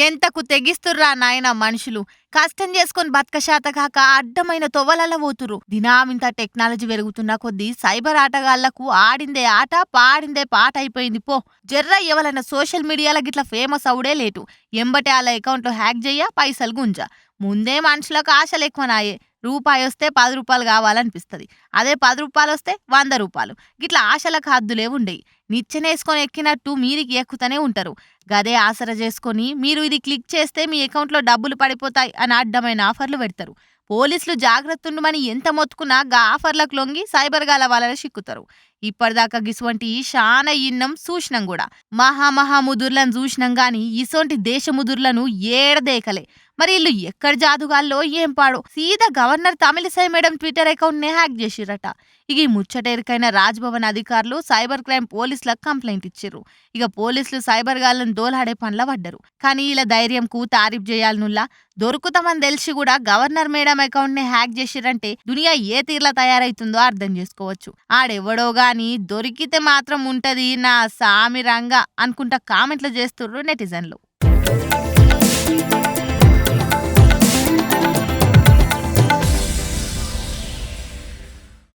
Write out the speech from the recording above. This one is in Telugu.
ఎంతకు తెగిస్తుర్రా నాయన మనుషులు. కష్టం చేసుకొని బతకశాత కాక అడ్డమైన తొవ్వలల్ల పోతురు. దినామింత టెక్నాలజీ పెరుగుతున్న కొద్దీ సైబర్ ఆటగాళ్లకు ఆడిందే ఆట పాడిందే పాట అయిపోయింది పో. జర్ర ఎవలన్నా సోషల్ మీడియాలో గిట్లా ఫేమస్ అవుడే లేటు. ఎంబటే వాళ్ళ అకౌంట్లో హ్యాక్ చెయ్య, పైసలు గుంజ. ముందే మనుషులకు ఆశలు ఎక్కువనాయే. రూపాయి వస్తే 10 రూపాయలు కావాలనిపిస్తుంది. అదే 10 రూపాయలు వస్తే 100 రూపాయలు. గిట్లా ఆశలకు హద్దులే ఉండేవి. నిచ్చెనేసుకొని ఎక్కినట్టు మీదికి ఎక్కుతూనే ఉంటారు. గదే ఆసరా చేసుకొని మీరు ఇది క్లిక్ చేస్తే మీ అకౌంట్లో డబ్బులు పడిపోతాయి అని అడ్డమైన ఆఫర్లు పెడతారు. పోలీసులు జాగ్రత్తుండమని ఎంత మొత్తుకున్నా గా ఆఫర్లకు లొంగి సైబర్ గాల వాళ్ళని చిక్కుతారు. ఇప్పటిదాకా గిసువంటి శానా ఇన్నం చూసినాం కూడా. మహా ముదుర్లను చూసినాం గాని ఇసొంటి దేశ ముదుర్లను ఏడదేకలే. మరి వీళ్ళు ఎక్కడ జాదుగాల్లో ఏం పాడో సీదా governor Tamilisai madam Twitter account నే హ్యాక్ చేసిరట. ఇక ఈ ముచ్చటెరికైన రాజ్భవన్ అధికారులు సైబర్ క్రైమ్ పోలీసులకు కంప్లైంట్ ఇచ్చిర్రు. ఇక పోలీసులు సైబర్ గాళ్ళను దోలాడే పనిలో పడ్డరు. కానీ ఇలా ధైర్యంకు తారీఫ్ చేయాలనుల్లా దొరుకుతామని తెలిసి కూడా గవర్నర్ మేడం అకౌంట్ ని హ్యాక్ చేసిరంటే దునియా ఏ తీర్లా తయారైతుందో అర్థం చేసుకోవచ్చు. ఆడెవడో గాని దొరికితే మాత్రం ఉంటది నా సామి రంగా అనుకుంటా కామెంట్లు చేస్తుర్రు నెటిజన్లు.